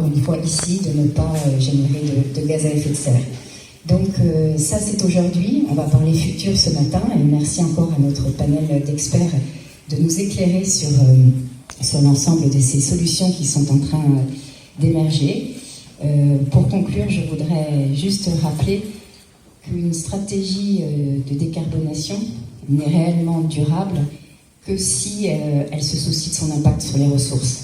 encore une fois ici, de ne pas générer de gaz à effet de serre. Donc ça c'est aujourd'hui, on va parler futur ce matin, et merci encore à notre panel d'experts de nous éclairer sur l'ensemble de ces solutions qui sont en train d'émerger. Pour conclure, je voudrais juste rappeler qu'une stratégie de décarbonation n'est réellement durable que si elle se soucie de son impact sur les ressources.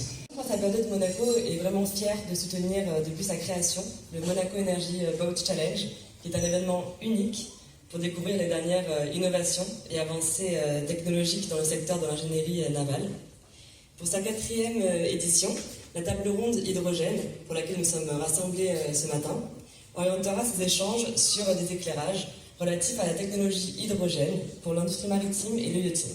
La Vallée de Monaco est vraiment fière de soutenir depuis sa création le Monaco Energy Boat Challenge, qui est un événement unique pour découvrir les dernières innovations et avancées technologiques dans le secteur de l'ingénierie navale. Pour sa 4e édition, la table ronde hydrogène, pour laquelle nous sommes rassemblés ce matin, orientera ces échanges sur des éclairages relatifs à la technologie hydrogène pour l'industrie maritime et le yachting.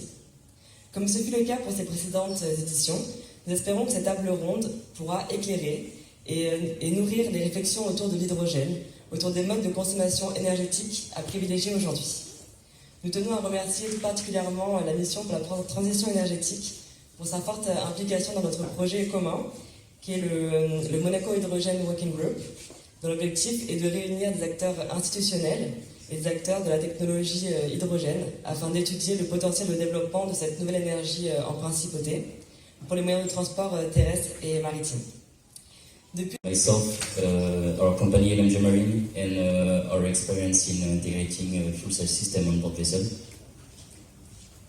Comme ce fut le cas pour ces précédentes éditions, nous espérons que cette table ronde pourra éclairer et nourrir les réflexions autour de l'hydrogène, autour des modes de consommation énergétique à privilégier aujourd'hui. Nous tenons à remercier tout particulièrement la mission pour la transition énergétique pour sa forte implication dans notre projet commun, qui est le Monaco Hydrogen Working Group, dont l'objectif est de réunir des acteurs institutionnels et des acteurs de la technologie hydrogène afin d'étudier le potentiel de développement de cette nouvelle énergie en principauté pour les moyens de transport terrestre et maritime. Myself, our company LMG Marine, and our experience in integrating a fuel cell system on board vessel.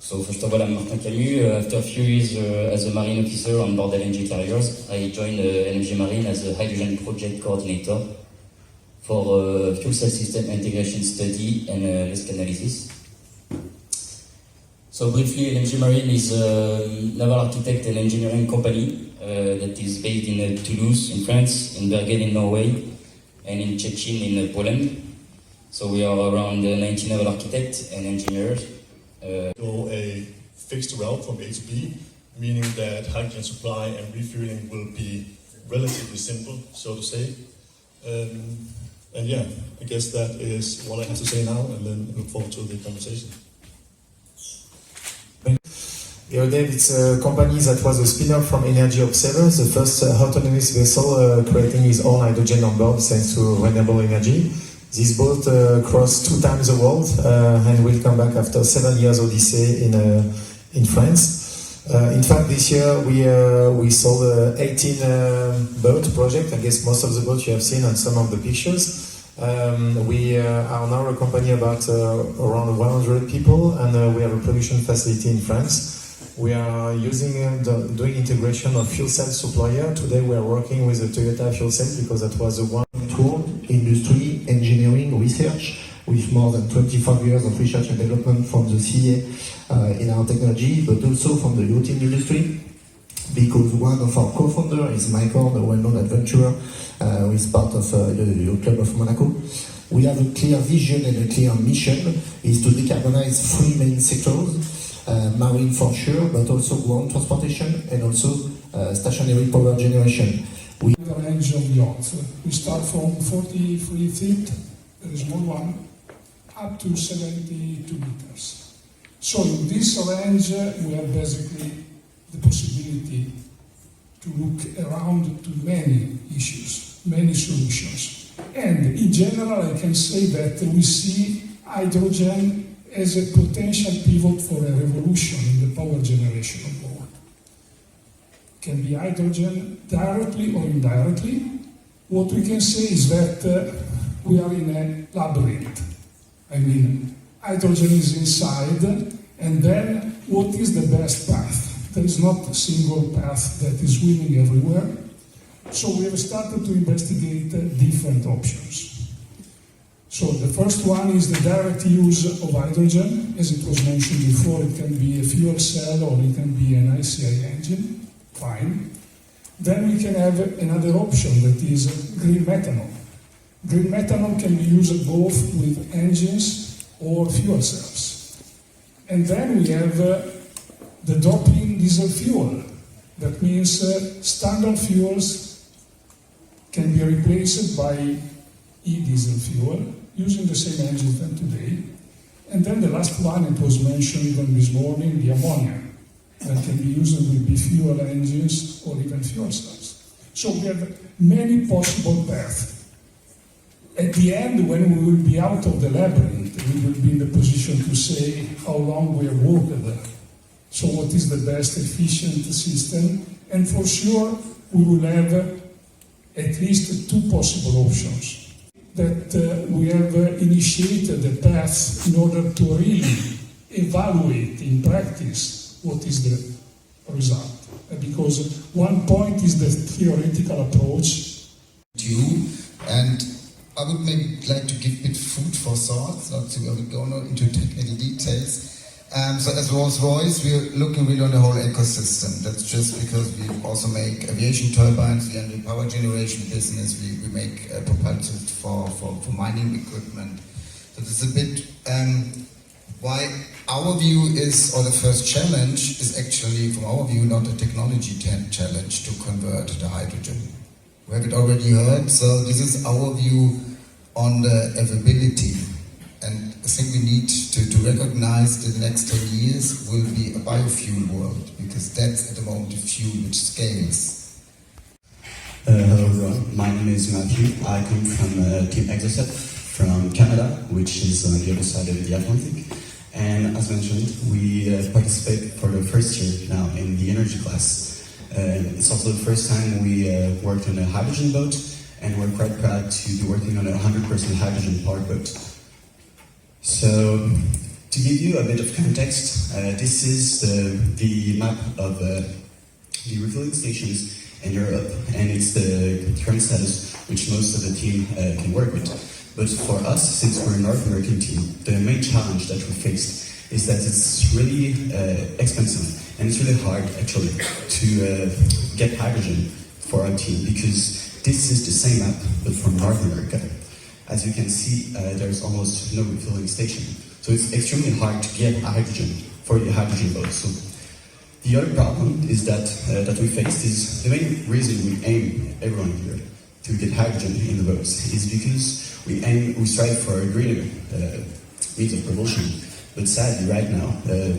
So first of all, I'm Martin Camus. After a few years as a marine officer on board LNG carriers, I joined LMG Marine as a hydrogen project coordinator for fuel cell system integration study and risk analysis. So briefly, LMG Marine is a naval architect and engineering company that is based in Toulouse in France, in Bergen in Norway, and in Szczecin in Poland. So we are around 90 naval architects and engineers. Go a fixed route from A to B, meaning that hydrogen supply and refueling will be relatively simple, so to say. And yeah, I guess that is what I have to say now, and then look forward to the conversation. Yacht, it's a company that was a spin-off from Energy Observers, the first autonomous vessel creating its own hydrogen on board thanks to renewable energy. This boat crossed 2 times the world and will come back after 7 years odyssey in France. In fact, this year we sold 18 boat project. I guess most of the boats you have seen and some of the pictures. We are now a company about around 100 people, and we have a production facility in France. We are doing integration of fuel cell supplier. Today we are working with the Toyota fuel cell because that was the one tool, industry, engineering, research, with more than 25 years of research and development from the CA in our technology, but also from the yachting industry, because one of our co-founders is Michael, the well-known adventurer, who is part of the Yacht Club of Monaco. We have a clear vision and a clear mission, is to decarbonize 3 main sectors, marine for sure, but also ground transportation and also stationary power generation. We have a range of yachts. We start from 43 feet, the small one, up to 72 meters. So in this range, we have basically the possibility to look around to many issues, many solutions. And in general, I can say that we see hydrogen as a potential pivot for a revolution in the power generation on board. Can be hydrogen directly or indirectly. What we can say is that we are in a labyrinth. I mean, hydrogen is inside, and then what is the best path? There is not a single path that is winning everywhere. So we have started to investigate different options. So the first one is the direct use of hydrogen. As it was mentioned before, it can be a fuel cell or it can be an ICI engine. Fine. Then we can have another option that is green methanol. Green methanol can be used both with engines or fuel cells. And then we have the drop-in diesel fuel. That means standard fuels can be replaced by e-diesel fuel using the same engine than today. And then the last one, it was mentioned even this morning, the ammonia, that can be used with fuel engines or even fuel cells. So we have many possible paths. At the end, when we will be out of the labyrinth, we will be in the position to say how long we have walked. So what is the best efficient system? And for sure, we will have at least two possible options. That we have initiated the path in order to really evaluate in practice what is the result. Because one point is the theoretical approach. And I would maybe like to give a bit food for thought, not to go into technical details. So as Rolls-Royce, we're looking really on the whole ecosystem. That's just because we also make aviation turbines, we are in the power generation business, we make propulsions for mining equipment. So this is a bit why our view is, or the first challenge is actually, from our view, not a technology challenge to convert the hydrogen. We have it already heard, so this is our view on the availability. And I think we need to recognize that the next 10 years will be a biofuel world, because that's at the moment the fuel which scales. Hello everyone, my name is Matthew. I come from Team Exocet from Canada, which is on the other side of the Atlantic. And as mentioned, we participate for the first year now in the energy class. It's also the first time we worked on a hydrogen boat, and we're quite proud to be working on a 100% hydrogen powered boat. So, to give you a bit of context, this is the map of the refueling stations in Europe, and it's the current status which most of the team can work with. But for us, since we're a North American team, the main challenge that we faced is that it's really expensive, and it's really hard actually to get hydrogen for our team, because this is the same map but from North America. As you can see, there's almost no refueling station, so it's extremely hard to get hydrogen for the hydrogen boats. So the other problem is that we faced is the main reason we aim everyone here to get hydrogen in the boats is because we strive for a greener means of propulsion. But sadly, right now,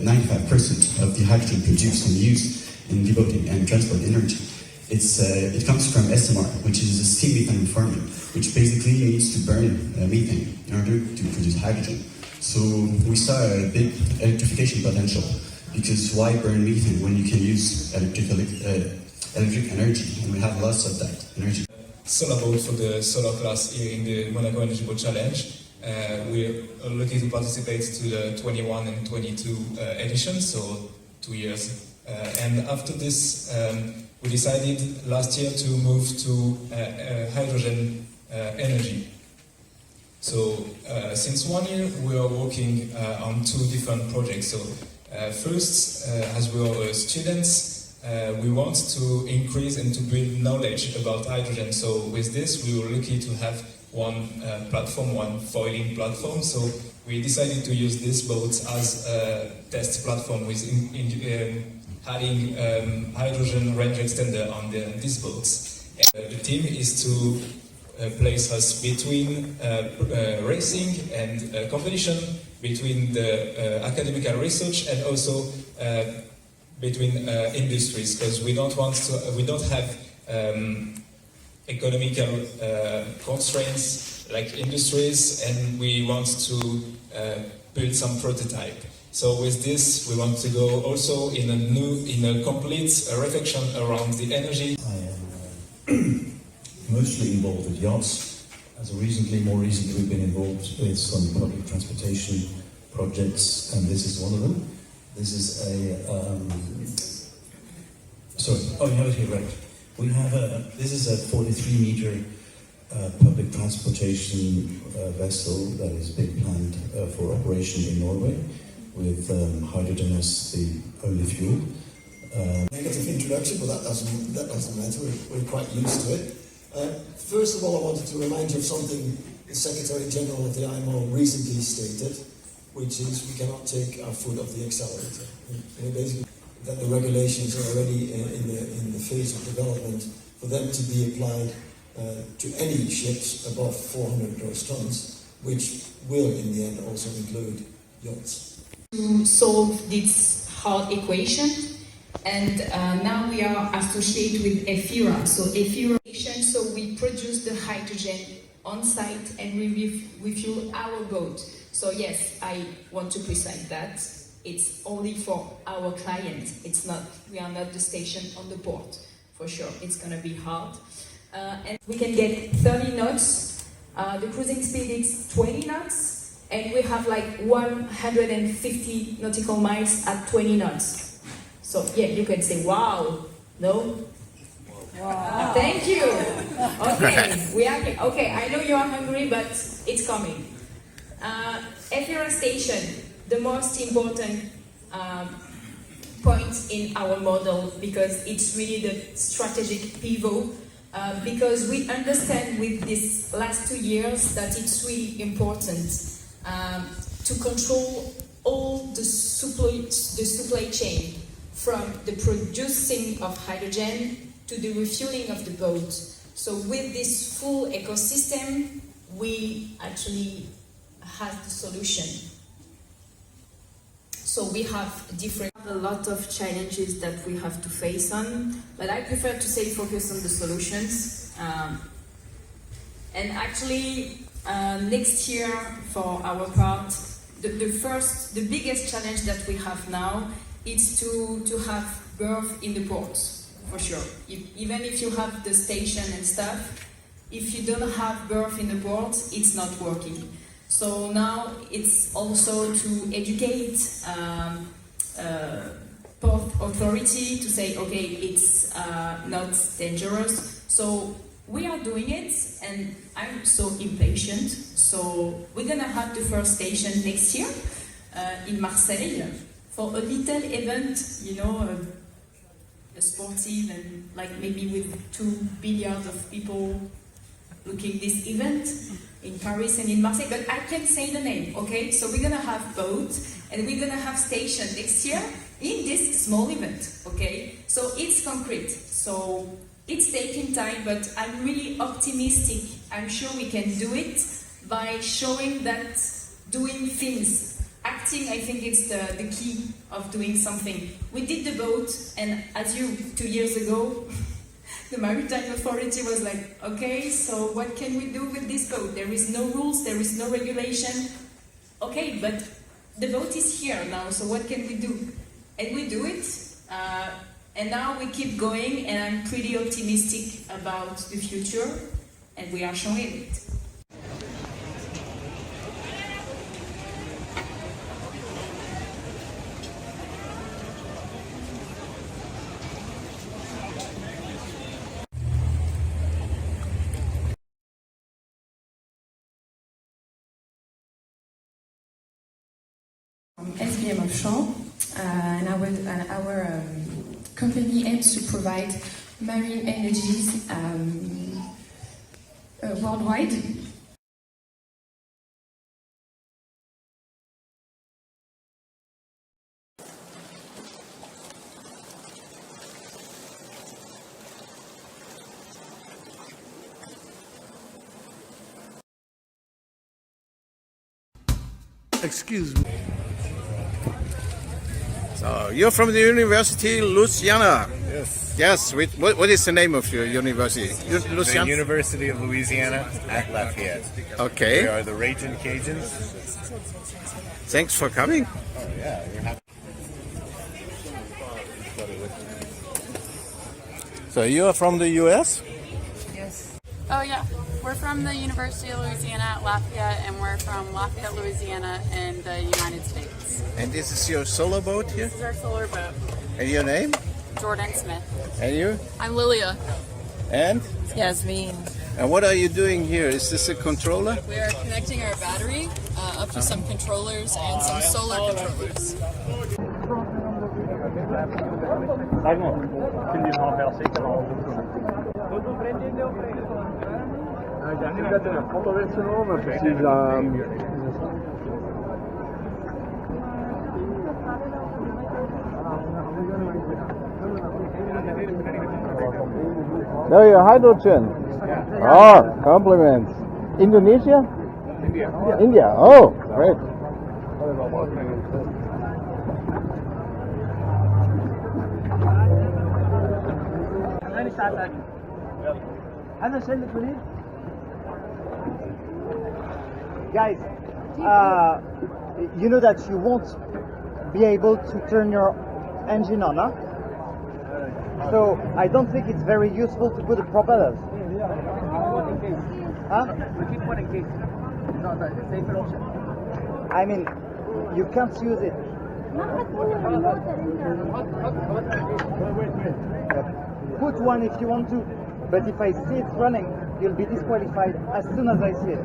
95% of the hydrogen produced and used in the boating and transport energy, it comes from SMR, which is a steam methane reforming, which basically needs to burn methane in order to produce hydrogen. So we saw a big electrification potential, because why burn methane when you can use electric energy, and we have lots of that energy. Solar boat for the solar class here in the Monaco Energy Boat Challenge. We're lucky to participate to the 21 and 22 editions, so 2 years. And after this, we decided last year to move to hydrogen energy. So since 1 year, we are working on 2 different projects. So first, as we are students, we want to increase and to build knowledge about hydrogen. So with this, we were lucky to have one platform, one foiling platform. So we decided to use this boat as a test platform with adding hydrogen range extender on these boats. The team is to place us between racing and competition, between the academic research and also between industries, because we don't have economical constraints like industries, and we want to build some prototype. So with this, we want to go also in a complete reflection around the energy. I am mostly involved with yachts. More recently, we've been involved with some public transportation projects, and this is one of them. This is you have it here, right. We have this is a 43-meter public transportation vessel that is being planned for operation in Norway, with hydrogen as the only fuel. Negative introduction, but that doesn't matter. We're quite used to it. First of all, I wanted to remind you of something the Secretary General of the IMO recently stated, which is we cannot take our foot off the accelerator. Basically, that the regulations are already in the phase of development for them to be applied to any ships above 400 gross tons, which will in the end also include yachts. To solve this hard equation, And now we are associated with Ephyra. So Ephyra, so we produce the hydrogen on site and we refuel our boat. So yes, I want to precise that it's only for our client. It's not, we are not the station on the port. For sure, it's gonna be hard. And we can get 30 knots. The cruising speed is 20 knots. And we have like 150 nautical miles at 20 knots. So yeah, you can say, wow, no? Wow. Thank you. Okay, we are, okay, I know you are hungry, but it's coming. Ephyra station, the most important point in our model, because it's really the strategic pivot, because we understand with these last 2 years that it's really important to control all the supply chain, from the producing of hydrogen to the refueling of the boat. So with this full ecosystem, we actually have the solution. So we have a lot of challenges that we have to face on, but I prefer to say focus on the solutions. And actually, next year, for our part, the biggest challenge that we have now is to have berth in the ports, for sure. Even if you have the station and stuff, if you don't have berth in the ports, it's not working. So now it's also to educate port authority to say, okay, it's not dangerous. So we are doing it, and I'm so impatient. So we're gonna have the first station next year in Marseille for a little event, you know, a sportive and like maybe with 2 billion of people looking this event in Paris and in Marseille, but I can't say the name, okay? So we're gonna have boat and we're gonna have station next year in this small event, okay? So it's concrete, so it's taking time, but I'm really optimistic. I'm sure we can do it by showing that doing things. Acting, I think it's the key of doing something. We did the boat, and as 2 years ago, the Maritime Authority was like, okay, so what can we do with this boat? There is no rules, there is no regulation. Okay, but the boat is here now, so what can we do? And we do it, and now we keep going, and I'm pretty optimistic about the future, and we are showing it. SBM Offshore, and our company aims to provide marine energies worldwide. Excuse me. So you're from the University Louisiana. Yes. Yes. What is the name of your university? The University of Louisiana at Lafayette. Okay. We are the Raging Cajuns. Thanks for coming. Oh yeah, you're happy. So you are from the U.S.? Yes. Oh yeah. We're from the University of Louisiana at Lafayette, and we're from Lafayette, Louisiana in the United States. And this is your solo boat here? This is our solar boat. And your name? Jordan Smith. And you? I'm Lilia. And? Yasmin. And what are you doing here? Is this a controller? We are connecting our battery up to some controllers and some solar controllers. No, your hydrogen. Oh, compliments. Indonesia? India. India. Oh, great. Guys, you know that you won't be able to turn your engine on, huh? So I don't think it's very useful to put the propellers. Huh? I mean, you can't use it. Put one if you want to, but if I see it running, you'll be disqualified as soon as I see it.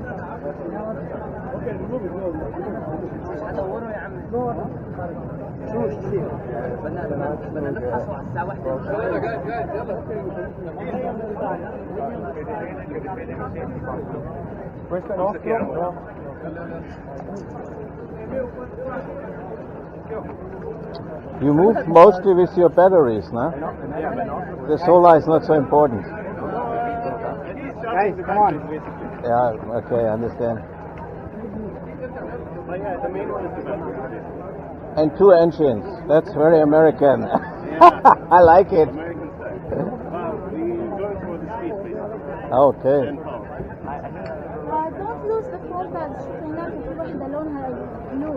You move mostly with your batteries, no? The solar is not so important. Guys, come on. Yeah, okay, I understand. And 2 engines. That's very American. I like it. Okay. Don't lose the focus. هناك في واحدة لونها بلو.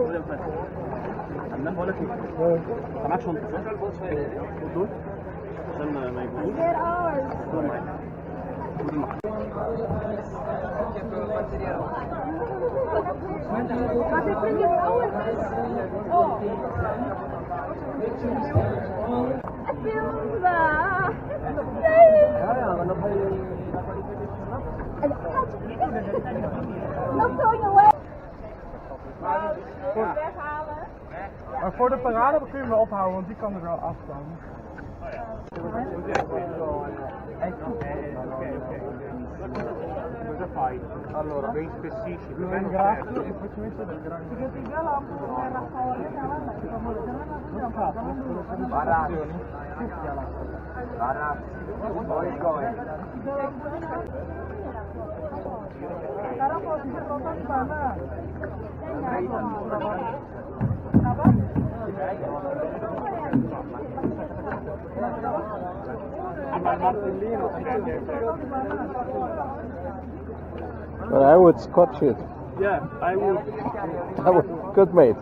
There are. Maar voor de parade kun je hem wel ophouden, want die kan er wel afkomen. Cosa fai? Allora, ben specifico. Lo ringrazio e faccio mettere il grande. But I would scotch it. Yeah, I will. I would. Good mate.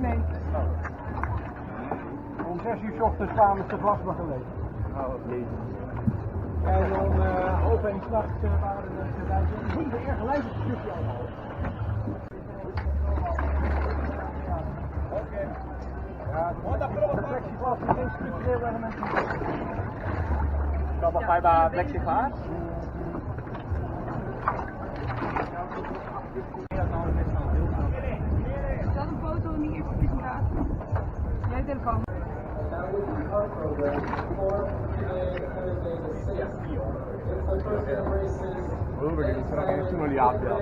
Nee. Om 6 uur 's ochtends samen te plasma gelegen. En dan half 1 s'nachts waren we erbij. We moeten er gelijk een stukje aanhouden. Oké. Ja, dat plexiglas is geen structureel element. Kan dat bij plexiglas? Dat een foto in die eerste presentatie. Jij telefoon. Perché non sarà che nessuno li abbia.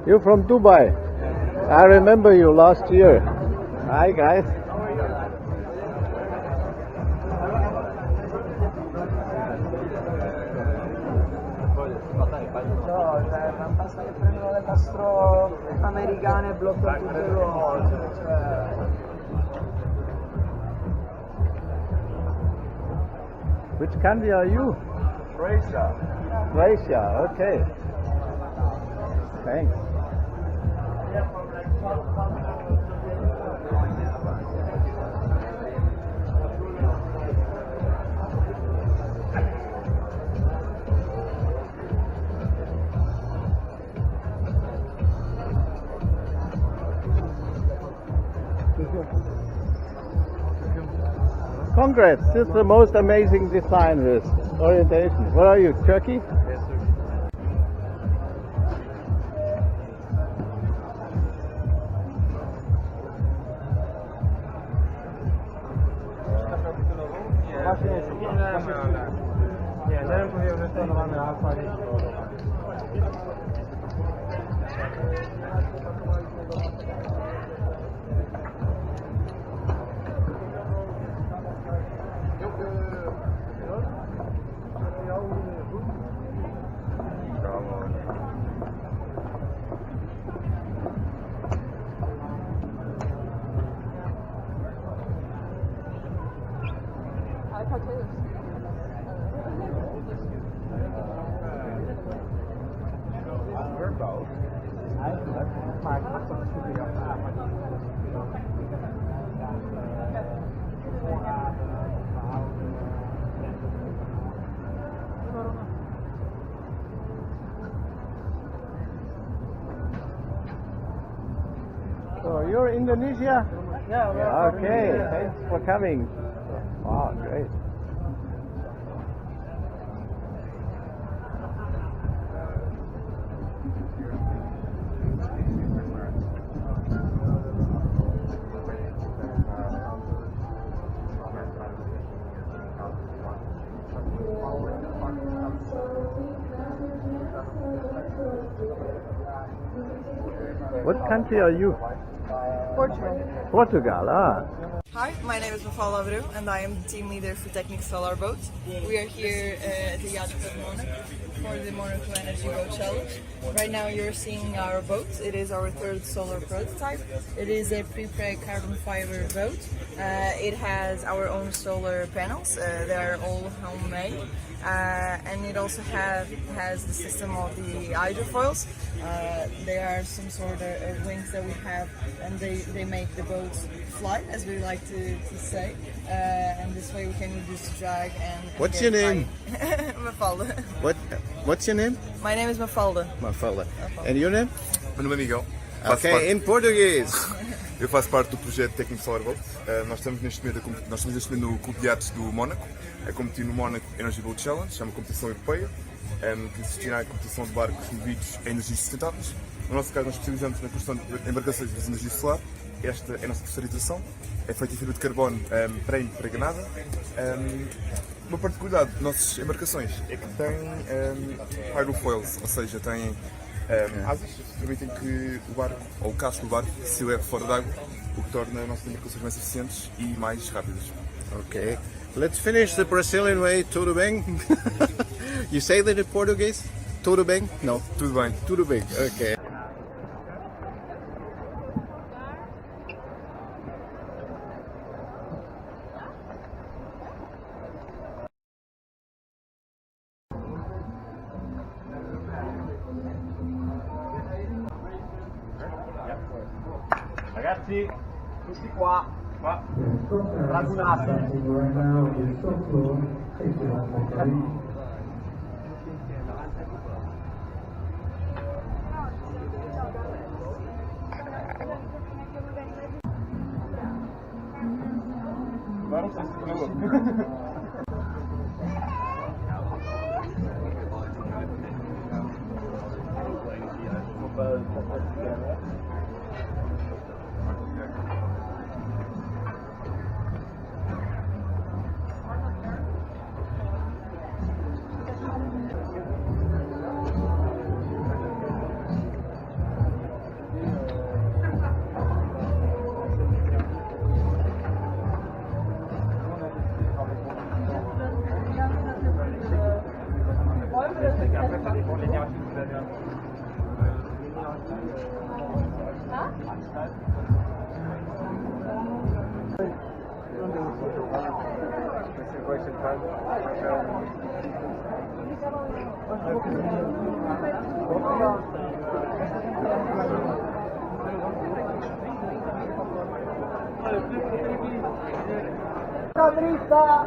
You're from Dubai. I remember you last year. Hi guys. Americane bloccano tutte le cose. Which country are you? Croatia. Croatia, okay. Thanks. Congrats, this is the most amazing design with orientation. Where are you, Turkey? Yes, sir. So you're Indonesia? Yeah, we are from Okay, Indonesia. thanks for coming. Wow, great. What country are you? Portugal. Portugal, ah. Hi, my name is Mafalda Abreu and I am the team leader for Technic Solar Boat. We are here at the Yacht Club Monaco for the Monaco Energy Boat Challenge. Right now you're seeing our boat. It is our third solar prototype. It is a pre-preg carbon fiber boat. It has our own solar panels. They are all homemade. And it also has the system of the hydrofoils. There are some sort of wings that we have, and they make the boat fly, as we like to say. And this way we can reduce the drag and What's your name? Mafalda. What's your name? My name is Mafalda. Mafalda. And your name? Meu nome é Miguel. Okay, in Portuguese. Eu faço parte do projeto Técnico Solar Boat. Nós estamos neste momento no Clube de Yacht do Mónaco, a competir no Monaco Energy Boat Challenge, é uma competição europeia, que existirá a competição de barcos movidos a energias sustentáveis. No nosso caso, nós especializamos na construção de embarcações de energia solar. Esta é a nossa terceira edição, é feita em fibra de carbono pré-impregnada. Uma particularidade das nossas embarcações é que têm hydrofoils, ou seja, têm asas que permitem que o barco, ou o casco do barco, se leve fora d'água, o que torna as nossas embarcações mais eficientes e mais rápidas. Okay, let's finish the Brazilian way. Tudo bem? You say that in Portuguese? Tudo bem? No. Tudo bem. Tudo bem. Okay. Ragazzi, tutti qua radunati. Guarda se si Dritta!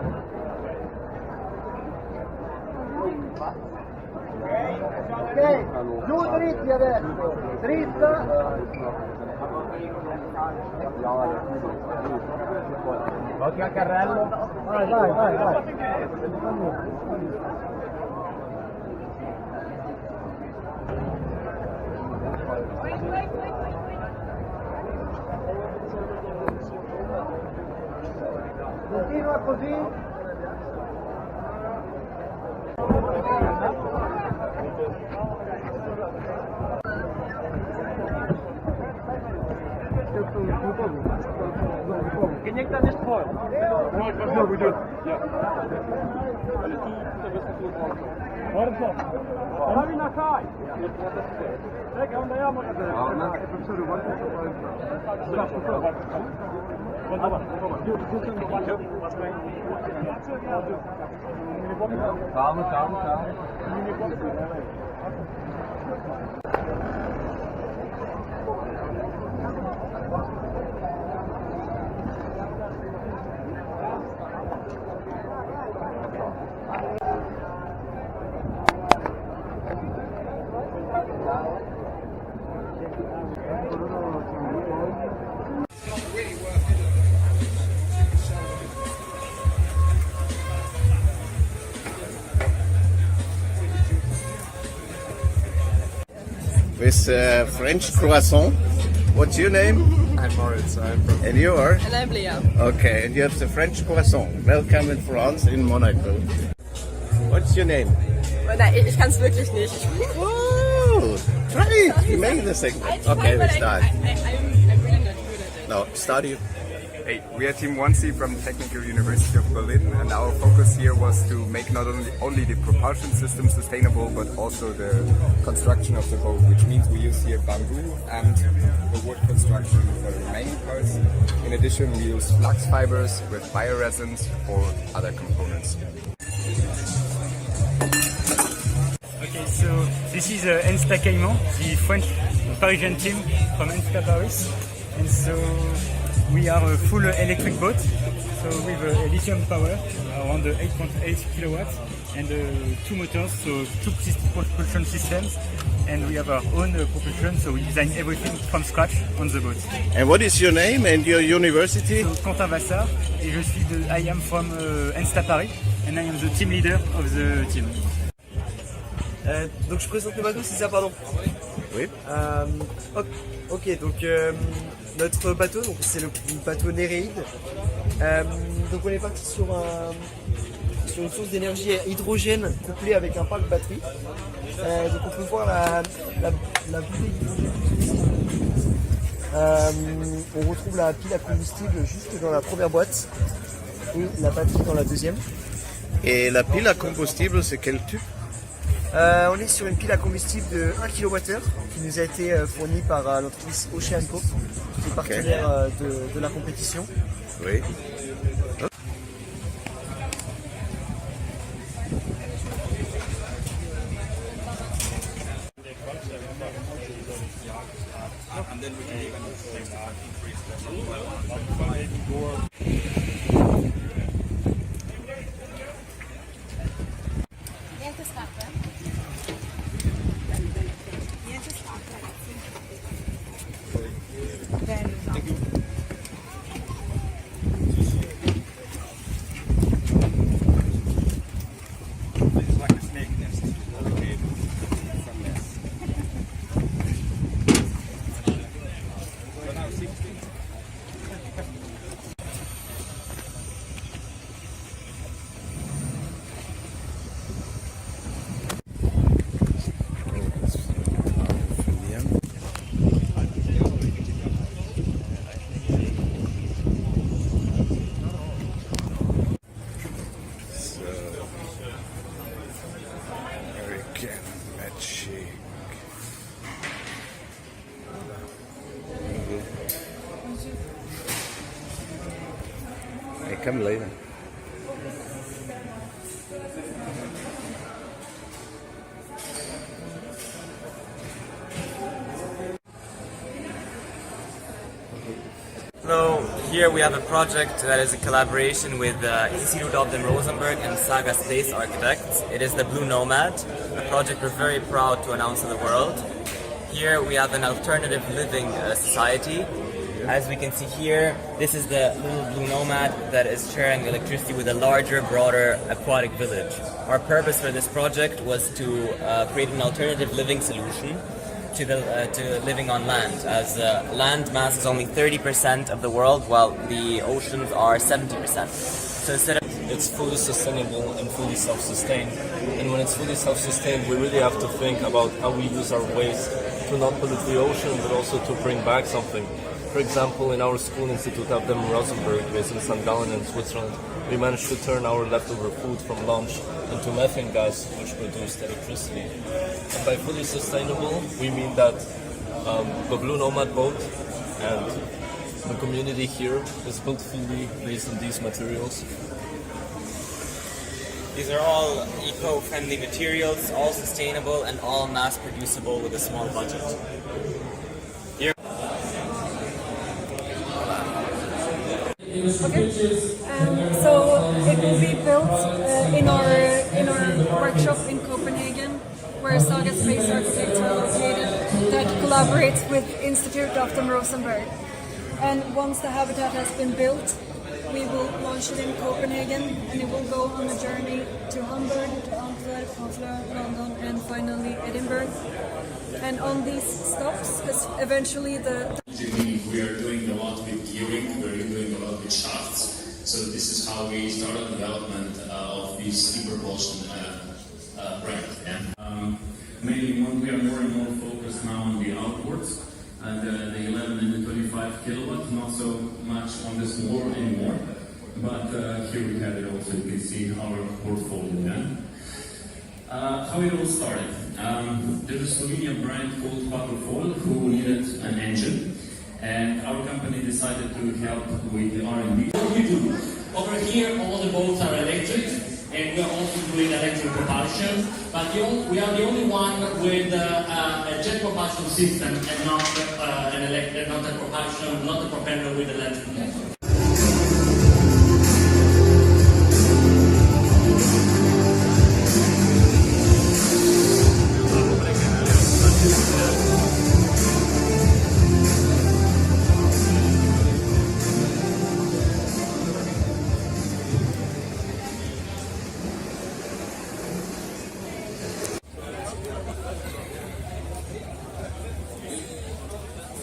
Ok, giù dritti adesso, dritta. Occhio al carrello. Vai. Continua così. Can you get this foil? No, we do. Yeah. Harry Nakai. Kijk, aan de jammer. With French croissant. What's your name? I'm Moritz. I'm from. And you are? And I'm Leah. Okay, and you have the French croissant. Welcome in France, in Monaco. What's your name? Nein, ich kann es wirklich nicht. Oh, try it. You make the thing. Okay, we start. I'm really not good at it. No, start you. Hey, we are Team 1C from the Technical University of Berlin, and our focus here was to make not only the propulsion system sustainable, but also the construction of the boat, which means we use here bamboo and the wood construction for the remaining parts. In addition, we use flux fibers with bioresins for other components. Okay, so this is Ensta Cayman, the French Parisian team from Ensta Paris, and so we are a full electric boat, so with a lithium power, around 8.8 kilowatts, and two motors, so two propulsion systems, and we have our own propulsion, so we design everything from scratch on the boat. And what is your name and your university? So, Quentin Vassar, and I am from Ensta Paris, and I am the team leader of the team. Donc je présente le bateau, c'est ça, pardon. Oui. Ok, donc notre bateau, donc c'est le bateau Néréide. Donc on est parti sur une source d'énergie hydrogène couplée avec un parc batterie. Donc on peut voir la bouteille d'hydrogène. On retrouve la pile à combustible juste dans la première boîte et la batterie dans la deuxième. Et la pile à combustible, c'est quel tube? On est sur une pile à combustible de 1 kWh qui nous a été fournie par l'entreprise Oceanco, qui est partenaire de la compétition. Oui. Come later. So here we have a project that is a collaboration with Institut of dem Rosenberg and Saga Space Architects. It is the Blue Nomad, a project we're very proud to announce to the world. Here we have an alternative living society. As we can see here, this is the little Blue Nomad that is sharing electricity with a larger, broader aquatic village. Our purpose for this project was to create an alternative living solution to living on land, as land mass is only 30% of the world, while the oceans are 70%. So instead of it's fully sustainable and fully self-sustained. And when it's fully self-sustained, we really have to think about how we use our waste to not pollute the ocean, but also to bring back something. For example, in our school institute of dem Rosenberg, based in St. Gallen in Switzerland, we managed to turn our leftover food from lunch into methane gas, which produced electricity. And by fully sustainable, we mean that the Blue Nomad boat and the community here is built fully based on these materials. These are all eco-friendly materials, all sustainable and all mass-producible with a small budget. Here. So it will be built in our workshop in Copenhagen, where Saga Space Architects are located, that collaborates with Institute of dem Rosenberg. And once the habitat has been built, we will launch it in Copenhagen, and it will go on a journey to Hamburg, to Antwerp, Oslo, London, and finally Edinburgh. And on these stops, because eventually we are doing a lot with gearing, we're doing a lot with shafts. So this is how we started development of this e-propulsion brand. Yeah. Mainly we are more and more focused now on the outboards. The 11 and the 25 kilowatt, not so much on the small anymore, but here we have it also, you can see our portfolio. Yeah? How it all started. There's a Slovenian brand called Quattrofoil who needed an engine, and our company decided to help with the R&D. What we do? Over here all the boats are electric, and we are also doing electric propulsion, but we are the only one with a jet propulsion system and not a propulsion, not a propeller with electric motor.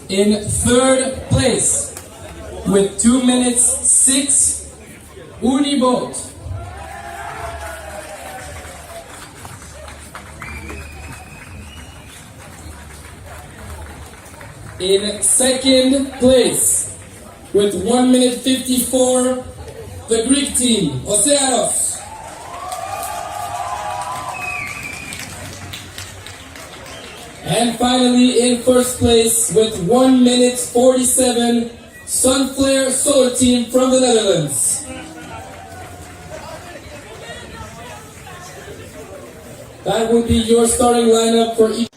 In third place, with 2 minutes 6, Uniboat. In second place, with 1 minute 54, the Greek team, Oceanos. And finally, in first place, with 1 minute 47, Sunflare Solar Team from the Netherlands. That will be your starting lineup for each.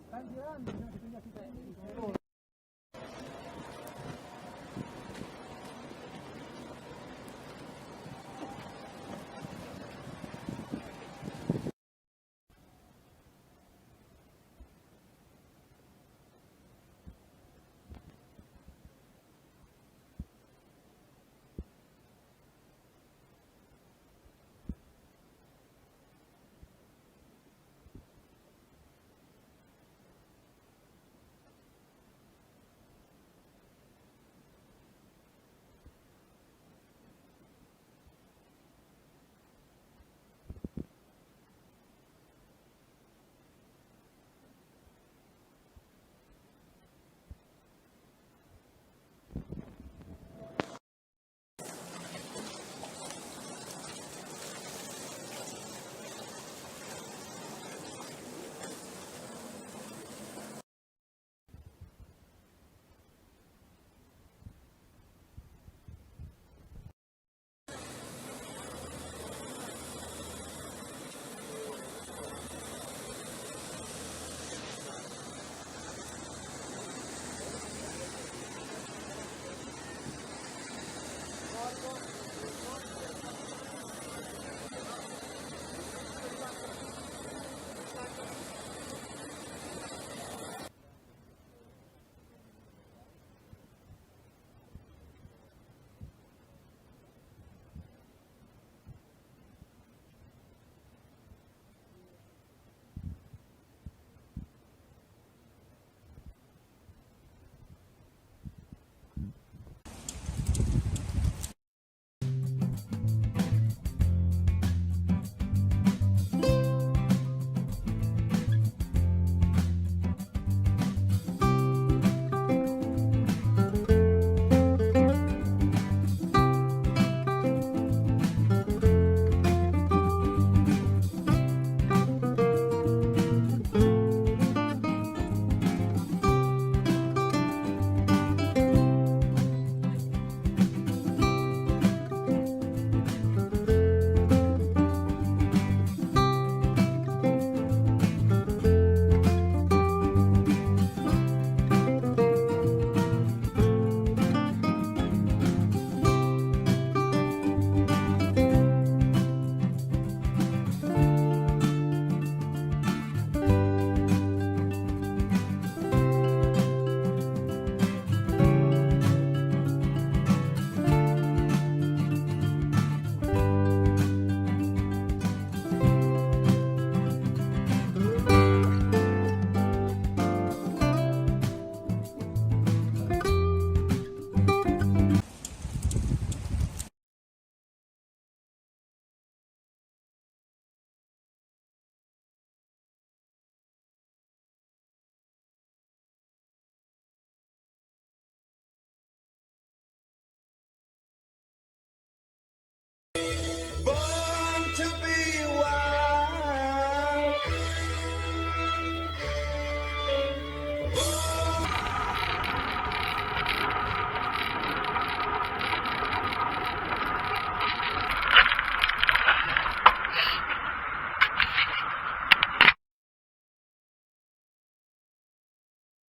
Stanno girando, bisogna che